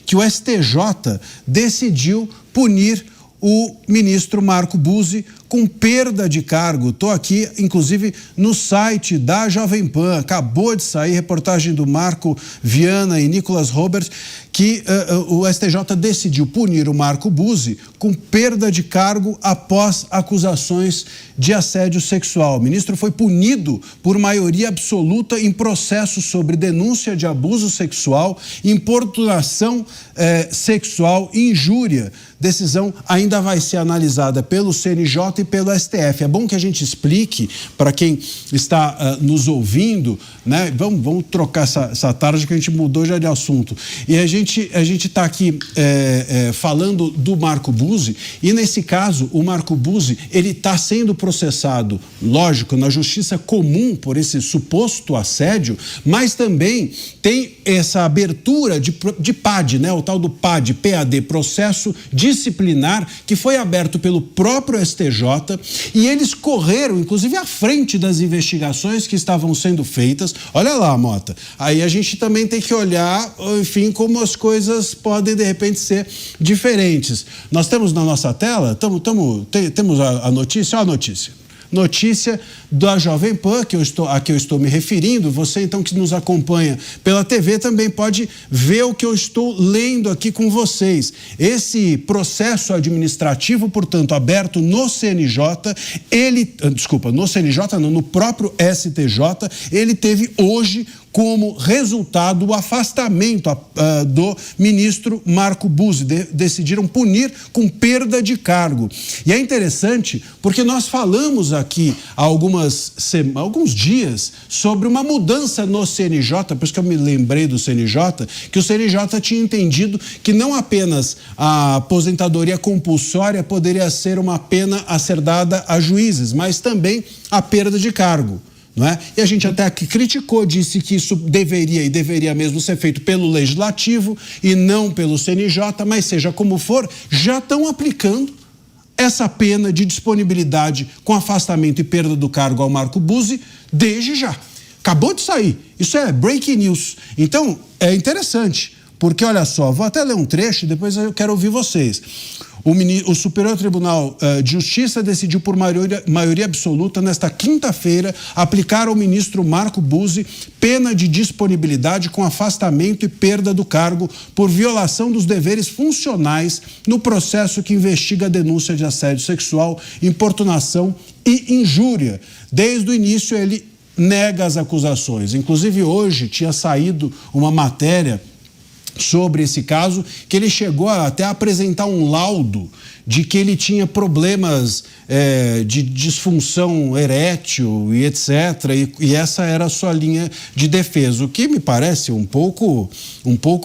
que o STJ decidiu punir o ministro Marco Buzzi com perda de cargo. Estou aqui, inclusive, no site da Jovem Pan. Acabou de sair reportagem do Marco Viana e Nicolas Roberts que o STJ decidiu punir o Marco Buzzi com perda de cargo após acusações de assédio sexual. O ministro foi punido por maioria absoluta em processo sobre denúncia de abuso sexual, importunação sexual e injúria. Decisão ainda vai ser analisada pelo CNJ e pelo STF. É bom que a gente explique para quem está nos ouvindo, né? Vamos trocar essa tarde que a gente mudou já de assunto. E a gente está aqui falando do Marco Buzzi, e nesse caso o Marco Buzzi ele está sendo processado, lógico, na justiça comum por esse suposto assédio, mas também tem essa abertura de PAD, né? O tal do PAD, processo disciplinar, que foi aberto pelo próprio STJ, e eles correram, inclusive, à frente das investigações que estavam sendo feitas. Olha lá, Mota, aí a gente também tem que olhar, enfim, como as coisas podem, de repente, ser diferentes. Nós temos na nossa tela, temos a notícia, olha a notícia. Notícia da Jovem Pan, a que eu estou me referindo. Você, então, que nos acompanha pela TV, também pode ver o que eu estou lendo aqui com vocês. Esse processo administrativo, portanto, aberto no CNJ, no próprio STJ, ele teve hoje como resultado o afastamento do ministro Marco Buzzi. Decidiram punir com perda de cargo. E é interessante porque nós falamos aqui há alguns dias sobre uma mudança no CNJ, por isso que eu me lembrei do CNJ, que o CNJ tinha entendido que não apenas a aposentadoria compulsória poderia ser uma pena a ser dada a juízes, mas também a perda de cargo. Não é? E a gente até criticou, disse que isso deveria mesmo ser feito pelo Legislativo e não pelo CNJ, mas seja como for, já estão aplicando essa pena de disponibilidade com afastamento e perda do cargo ao Marco Buzzi desde já. Acabou de sair. Isso é breaking news. Então, é interessante, porque olha só, vou até ler um trecho e depois eu quero ouvir vocês. O Superior Tribunal de Justiça decidiu por maioria absoluta, nesta quinta-feira, aplicar ao ministro Marco Buzzi pena de disponibilidade com afastamento e perda do cargo por violação dos deveres funcionais no processo que investiga a denúncia de assédio sexual, importunação e injúria. Desde o início, ele nega as acusações. Inclusive, hoje tinha saído uma matéria sobre esse caso, que ele chegou até a apresentar um laudo de que ele tinha problemas de disfunção erétil e etc. E essa era a sua linha de defesa, o que me parece um pouco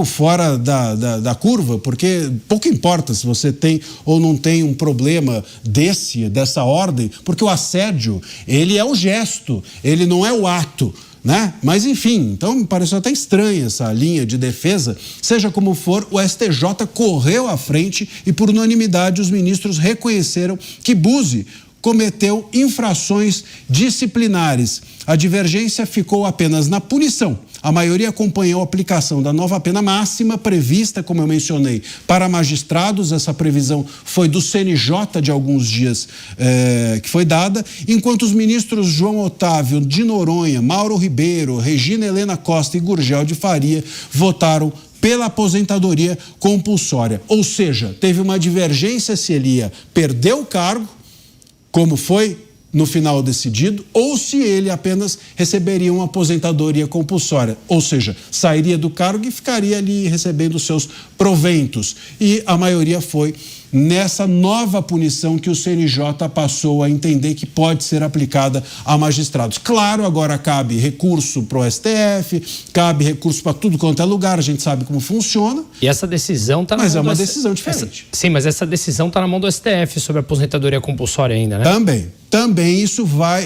fora da curva, porque pouco importa se você tem ou não tem um problema dessa ordem, porque o assédio, ele é o gesto, ele não é o ato. Né? Mas enfim, então me pareceu até estranha essa linha de defesa. Seja como for, o STJ correu à frente e por unanimidade os ministros reconheceram que Buzzi cometeu infrações disciplinares. A divergência ficou apenas na punição. A maioria acompanhou a aplicação da nova pena máxima prevista, como eu mencionei, para magistrados. Essa previsão foi do CNJ de alguns dias que foi dada, enquanto os ministros João Otávio de Noronha, Mauro Ribeiro, Regina Helena Costa e Gurgel de Faria votaram pela aposentadoria compulsória. Ou seja, teve uma divergência se ele ia perder o cargo, como foi no final decidido, ou se ele apenas receberia uma aposentadoria compulsória, ou seja, sairia do cargo e ficaria ali recebendo seus proventos. E a maioria foi nessa nova punição que o CNJ passou a entender que pode ser aplicada a magistrados. Claro, agora cabe recurso para o STF, cabe recurso para tudo quanto é lugar, a gente sabe como funciona. E essa decisão está na mão do STF. Mas é uma decisão diferente. Sim, mas essa decisão está na mão do STF sobre a aposentadoria compulsória ainda, né? Também isso vai,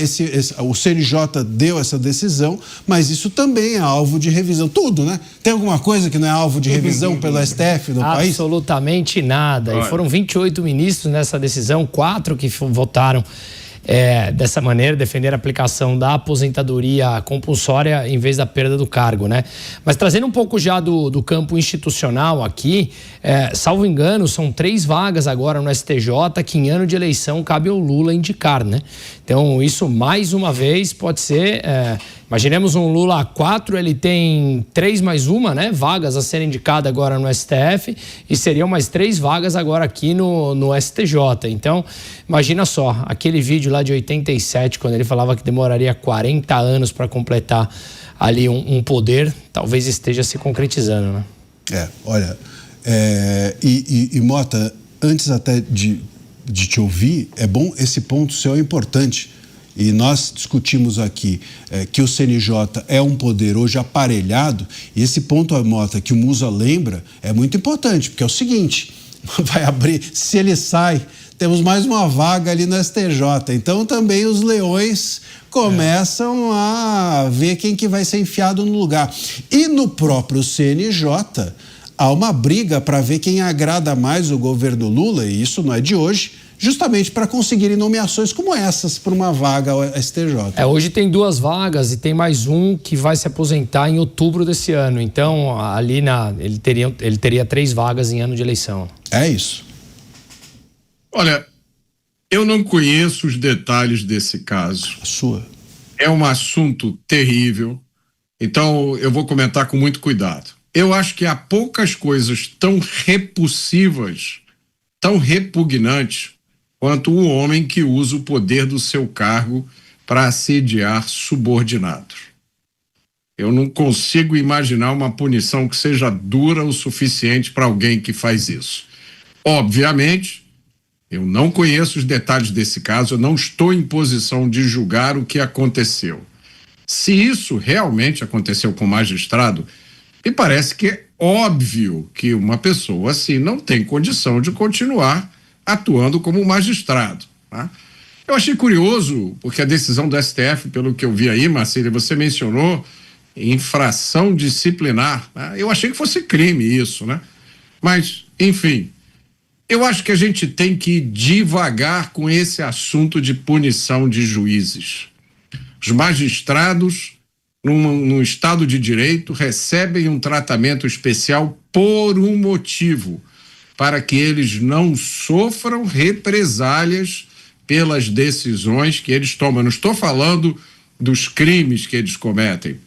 o CNJ deu essa decisão, mas isso também é alvo de revisão. Tudo, né? Tem alguma coisa que não é alvo de revisão pelo STF do país? Absolutamente nada. E foram 28 ministros nessa decisão, 4 que votaram dessa maneira, defender a aplicação da aposentadoria compulsória em vez da perda do cargo, né? Mas trazendo um pouco já do campo institucional aqui, salvo engano, são 3 vagas agora no STJ que em ano de eleição cabe ao Lula indicar, né? Então, isso mais uma vez pode ser... imaginemos um Lula 4, ele tem 3 mais 1, né? Vagas a serem indicadas agora no STF e seriam mais 3 vagas agora aqui no STJ. Então, imagina só, aquele vídeo lá de 87, quando ele falava que demoraria 40 anos para completar ali um poder, talvez esteja se concretizando, né? Olha, Mota, antes até de te ouvir, é bom, esse ponto seu é importante. E nós discutimos aqui que o CNJ é um poder hoje aparelhado, e esse ponto, Mota, que o Musa lembra, é muito importante, porque é o seguinte, vai abrir, se ele sai, temos mais uma vaga ali no STJ, então também os leões começam a ver quem que vai ser enfiado no lugar. E no próprio CNJ, há uma briga para ver quem agrada mais o governo Lula, e isso não é de hoje, justamente para conseguirem nomeações como essas para uma vaga ao STJ. Hoje tem 2 vagas e tem mais um que vai se aposentar em outubro desse ano. Então, ali ele teria 3 vagas em ano de eleição. É isso. Olha, eu não conheço os detalhes desse caso. A sua. É um assunto terrível, então eu vou comentar com muito cuidado. Eu acho que há poucas coisas tão repulsivas, tão repugnantes, quanto um homem que usa o poder do seu cargo para assediar subordinados. Eu não consigo imaginar uma punição que seja dura o suficiente para alguém que faz isso. Obviamente, eu não conheço os detalhes desse caso, eu não estou em posição de julgar o que aconteceu. Se isso realmente aconteceu com o magistrado, me parece que é óbvio que uma pessoa assim não tem condição de continuar atuando como magistrado. Tá? Eu achei curioso, porque a decisão do STF, pelo que eu vi aí, Marcília, você mencionou infração disciplinar. Tá? Eu achei que fosse crime isso, né? Mas, enfim, eu acho que a gente tem que ir devagar com esse assunto de punição de juízes. Os magistrados, num Estado de Direito, recebem um tratamento especial por um motivo, para que eles não sofram represálias pelas decisões que eles tomam. Eu não estou falando dos crimes que eles cometem,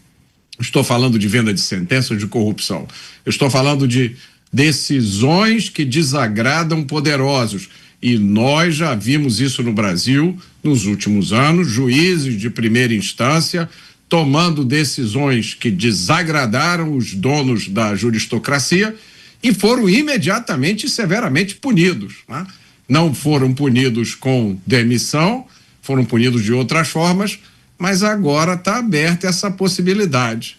estou falando de venda de sentença ou de corrupção. Eu estou falando de decisões que desagradam poderosos. E nós já vimos isso no Brasil nos últimos anos, juízes de primeira instância tomando decisões que desagradaram os donos da juristocracia e foram imediatamente e severamente punidos. Né? Não foram punidos com demissão, foram punidos de outras formas, mas agora está aberta essa possibilidade.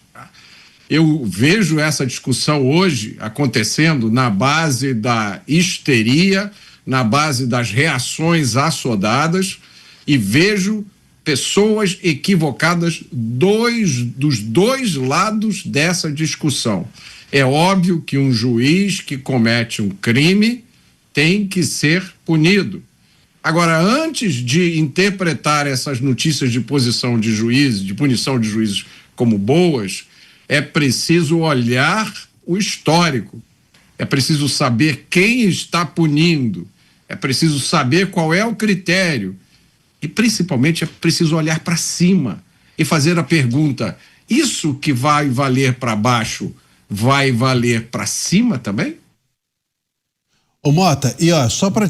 Eu vejo essa discussão hoje acontecendo na base da histeria, na base das reações assodadas, e vejo pessoas equivocadas dos dois lados dessa discussão. É óbvio que um juiz que comete um crime tem que ser punido. Agora, antes de interpretar essas notícias de punição de juízes como boas, é preciso olhar o histórico, é preciso saber quem está punindo, é preciso saber qual é o critério e, principalmente, é preciso olhar para cima e fazer a pergunta: isso que vai valer para baixo vai valer para cima também? Ô Mota, e só para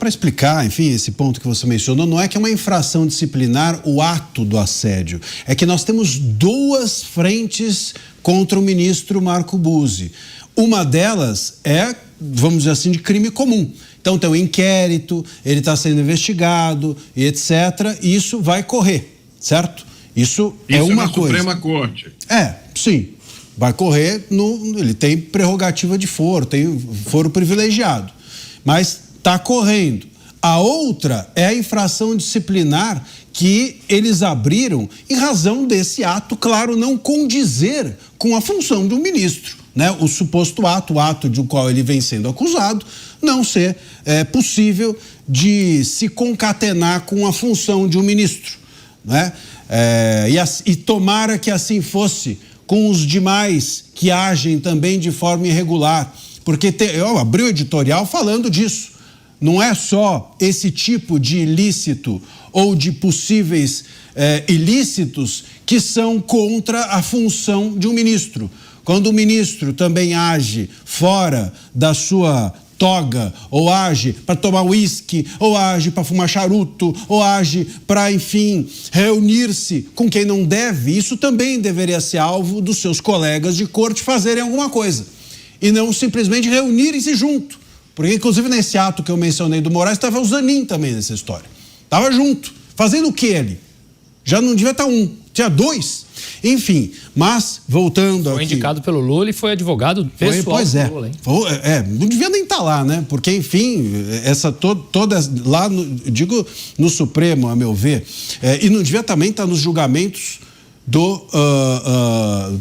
explicar, enfim, esse ponto que você mencionou, não é que é uma infração disciplinar o ato do assédio, é que nós temos 2 frentes contra o ministro Marco Buzzi. Uma delas é, vamos dizer assim, de crime comum. Então tem um inquérito, ele está sendo investigado e etc. E isso vai correr, certo? Isso é uma coisa. Suprema Corte. Sim. Vai correr, ele tem prerrogativa de foro, tem foro privilegiado, mas está correndo. A outra é a infração disciplinar que eles abriram em razão desse ato, claro, não condizer com a função do ministro. né, o suposto ato, o ato do qual ele vem sendo acusado, não ser possível de se concatenar com a função de um ministro, né? E tomara que assim fosse com os demais que agem também de forma irregular, porque eu abri o editorial falando disso. Não é só esse tipo de ilícito ou de possíveis ilícitos que são contra a função de um ministro. Quando o ministro também age fora da sua toga, ou age para tomar uísque, ou age para fumar charuto, ou age para, enfim, reunir-se com quem não deve, isso também deveria ser alvo dos seus colegas de corte fazerem alguma coisa. E não simplesmente reunirem-se junto. Porque, inclusive, nesse ato que eu mencionei do Moraes, estava o Zanin também nessa história. Estava junto. Fazendo o que ele? Já não devia estar um, tinha dois. Enfim, mas voltando foi aqui... indicado pelo Lula e foi advogado pessoal do Lula, hein? Não devia nem estar lá, né? Porque, enfim, toda lá, digo, no Supremo, a meu ver, e não devia também estar nos julgamentos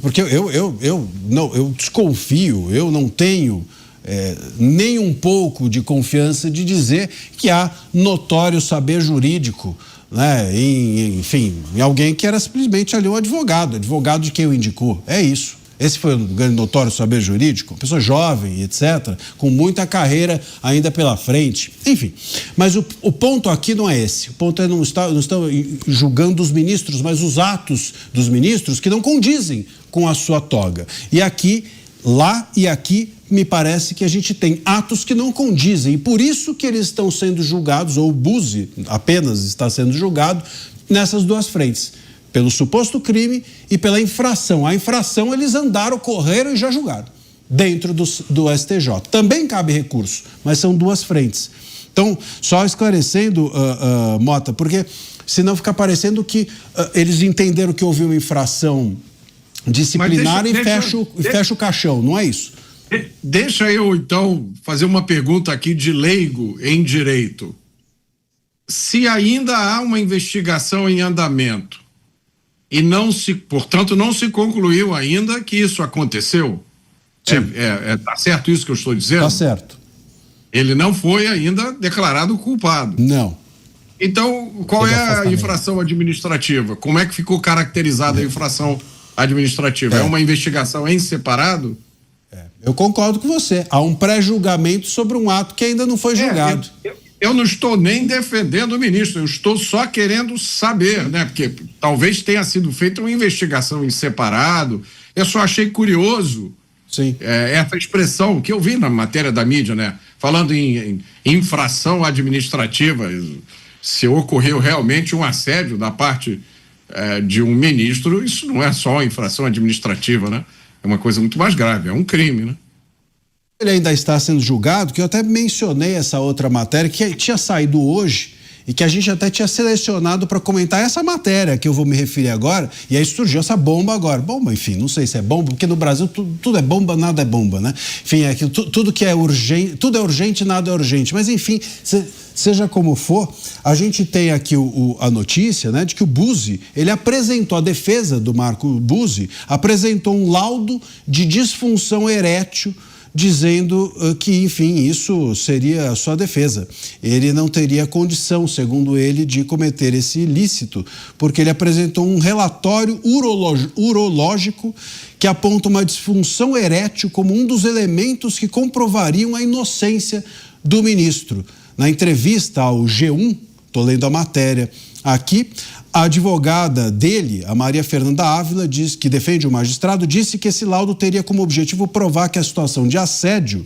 porque eu desconfio, eu não tenho nem um pouco de confiança de dizer que há notório saber jurídico, né, enfim, em alguém que era simplesmente ali um advogado de quem o indicou. É isso. Esse foi o grande notório saber jurídico, uma pessoa jovem, etc., com muita carreira ainda pela frente. Enfim, mas o ponto aqui não é esse. O ponto é não estamos julgando os ministros, mas os atos dos ministros que não condizem com a sua toga. E aqui, lá e aqui, me parece que a gente tem atos que não condizem. E por isso que eles estão sendo julgados, ou o Buzzi apenas está sendo julgado, nessas duas frentes. Pelo suposto crime e pela infração. A infração eles correram e já julgaram dentro do STJ. Também cabe recurso, mas são duas frentes. Então, só esclarecendo, Mota, porque senão fica parecendo que eles entenderam que houve uma infração disciplinar e fecha o caixão, não é isso? Deixa eu, então, fazer uma pergunta aqui de leigo em direito. Se ainda há uma investigação em andamento e portanto, não se concluiu ainda que isso aconteceu, tá certo isso que eu estou dizendo? Tá certo. Ele não foi ainda declarado culpado. Não. Então, qual é a infração administrativa? Como é que ficou caracterizada a infração administrativa? É uma investigação em separado? Eu concordo com você. Há um pré-julgamento sobre um ato que ainda não foi julgado. Eu não estou nem defendendo o ministro, eu estou só querendo saber, né? Porque talvez tenha sido feita uma investigação em separado. Eu só achei curioso essa expressão que eu vi na matéria da mídia, né? Falando em infração administrativa, se ocorreu realmente um assédio da parte de um ministro, isso não é só infração administrativa, né? É uma coisa muito mais grave, é um crime, né? Ele ainda está sendo julgado, que eu até mencionei essa outra matéria que tinha saído hoje e que a gente até tinha selecionado para comentar essa matéria que eu vou me referir agora, e aí surgiu essa bomba agora. Bomba, enfim, não sei se é bomba, porque no Brasil tudo é bomba, nada é bomba, né? Enfim, tudo que é urgente, tudo é urgente, nada é urgente. Mas enfim, seja como for, a gente tem aqui a notícia, né, de que o Buzzi, ele apresentou, a defesa do Marco Buzzi, apresentou um laudo de disfunção erétil, dizendo que, enfim, isso seria a sua defesa. Ele não teria condição, segundo ele, de cometer esse ilícito, porque ele apresentou um relatório urológico que aponta uma disfunção erétil como um dos elementos que comprovariam a inocência do ministro. Na entrevista ao G1, estou lendo a matéria aqui, a advogada dele, a Maria Fernanda Ávila, que defende o magistrado, disse que esse laudo teria como objetivo provar que a situação de assédio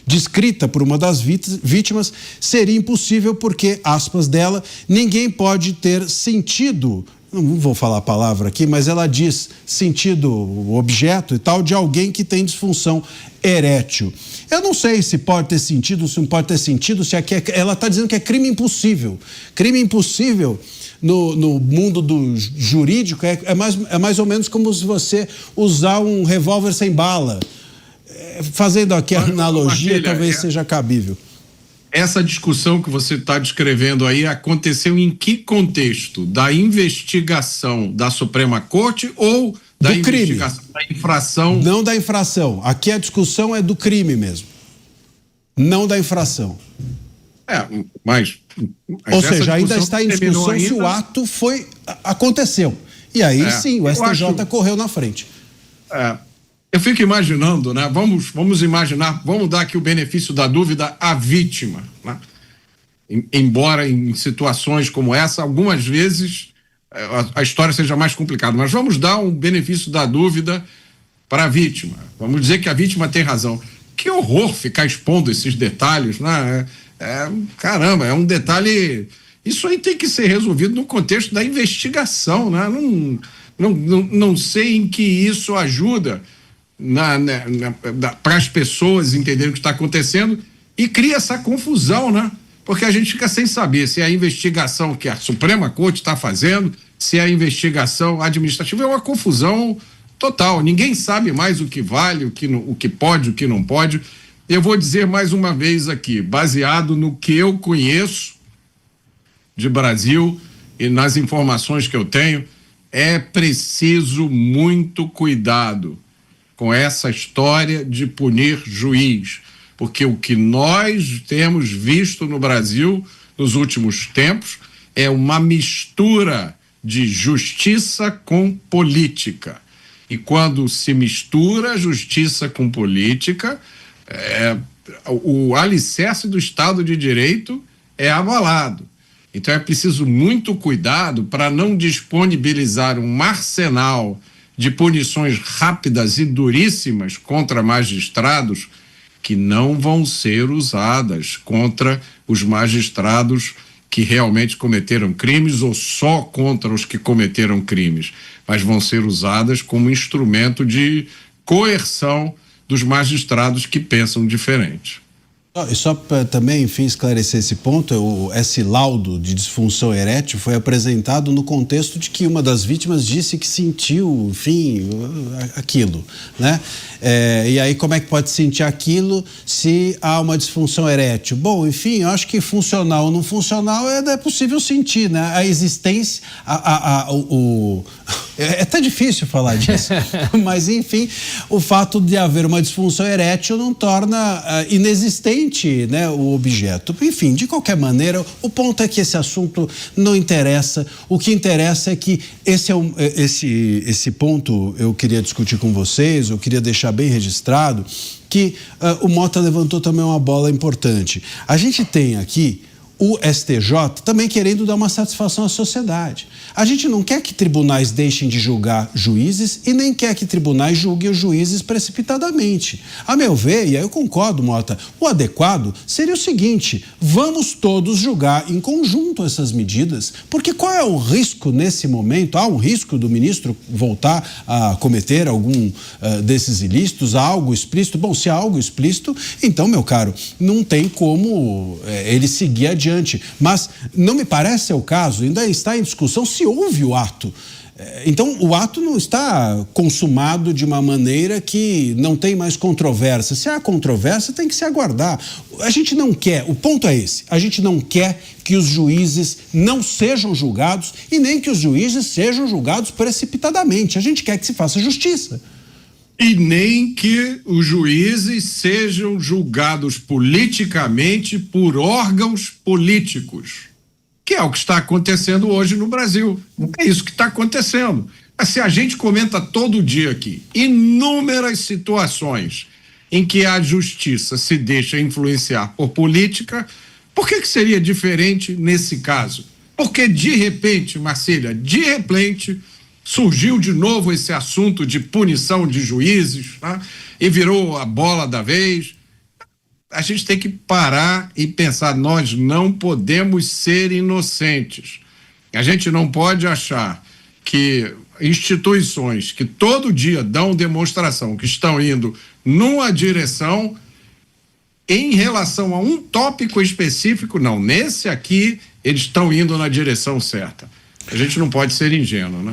descrita por uma das vítimas seria impossível porque, aspas dela, ninguém pode ter sentido, não vou falar a palavra aqui, mas ela diz sentido, objeto e tal, de alguém que tem disfunção erétil. Eu não sei se pode ter sentido, se não pode ter sentido, se ela está dizendo que é crime impossível. Crime impossível no mundo do jurídico é mais ou menos como se você usar um revólver sem bala. Fazendo aqui a analogia, talvez seja cabível. Essa discussão que você está descrevendo aí aconteceu em que contexto? Da investigação da Suprema Corte ou do crime. Da infração. Não da infração. Aqui a discussão é do crime mesmo. Não da infração. Mas ou seja, ainda está em discussão se o ato aconteceu. E aí sim, o STJ correu na frente. Eu fico imaginando, né? Vamos imaginar, vamos dar aqui o benefício da dúvida à vítima, né? Embora em situações como essa, algumas vezes a história seja mais complicada, mas vamos dar um benefício da dúvida para a vítima. Vamos dizer que a vítima tem razão. Que horror ficar expondo esses detalhes, né? Caramba, é um detalhe. Isso aí tem que ser resolvido no contexto da investigação, né? Não sei em que isso ajuda para as pessoas entenderem o que está acontecendo e cria essa confusão, né? Porque a gente fica sem saber se a investigação que a Suprema Corte está fazendo, se a investigação administrativa, é uma confusão total. Ninguém sabe mais o que vale, o que pode, o que não pode. Eu vou dizer mais uma vez aqui, baseado no que eu conheço de Brasil e nas informações que eu tenho, é preciso muito cuidado com essa história de punir juiz, porque o que nós temos visto no Brasil nos últimos tempos é uma mistura de justiça com política. E quando se mistura justiça com política, o alicerce do Estado de Direito é abalado. Então é preciso muito cuidado para não disponibilizar um arsenal de punições rápidas e duríssimas contra magistrados que não vão ser usadas contra os magistrados que realmente cometeram crimes ou só contra os que cometeram crimes, mas vão ser usadas como instrumento de coerção dos magistrados que pensam diferente. E só para também, enfim, esclarecer esse ponto, esse laudo de disfunção erétil foi apresentado no contexto de que uma das vítimas disse que sentiu, enfim, aquilo, né? E aí como é que pode sentir aquilo se há uma disfunção erétil? Bom, enfim, eu acho que funcional ou não funcional é possível sentir, né? A existência, é até difícil falar disso, mas enfim, o fato de haver uma disfunção erétil não torna inexistente, né, o objeto. Enfim, de qualquer maneira, o ponto é que esse assunto não interessa. O que interessa é que esse ponto eu queria discutir com vocês, eu queria deixar bem registrado que o Mota levantou também uma bola importante. A gente tem aqui o STJ também querendo dar uma satisfação à sociedade. A gente não quer que tribunais deixem de julgar juízes e nem quer que tribunais julguem os juízes precipitadamente. A meu ver, e aí eu concordo, Mota, o adequado seria o seguinte: vamos todos julgar em conjunto essas medidas, porque qual é o risco nesse momento? Há um risco do ministro voltar a cometer algum desses ilícitos? Há algo explícito? Bom, se há algo explícito, então, meu caro, não tem como ele seguir adiante. Mas não me parece ser o caso, ainda está em discussão se houve o ato. Então, o ato não está consumado de uma maneira que não tem mais controvérsia. Se há controvérsia, tem que se aguardar. A gente não quer, o ponto é esse, a gente não quer que os juízes não sejam julgados e nem que os juízes sejam julgados precipitadamente. A gente quer que se faça justiça. E nem que os juízes sejam julgados politicamente por órgãos políticos, que é o que está acontecendo hoje no Brasil. É isso que está acontecendo. Se a gente comenta todo dia aqui inúmeras situações em que a justiça se deixa influenciar por política, por que seria diferente nesse caso? Porque de repente, Marcília, de repente surgiu de novo esse assunto de punição de juízes, né? E virou a bola da vez. A gente tem que parar e pensar, nós não podemos ser inocentes. A gente não pode achar que instituições que todo dia dão demonstração que estão indo numa direção em relação a um tópico específico, não, nesse aqui eles estão indo na direção certa. A gente não pode ser ingênuo, né?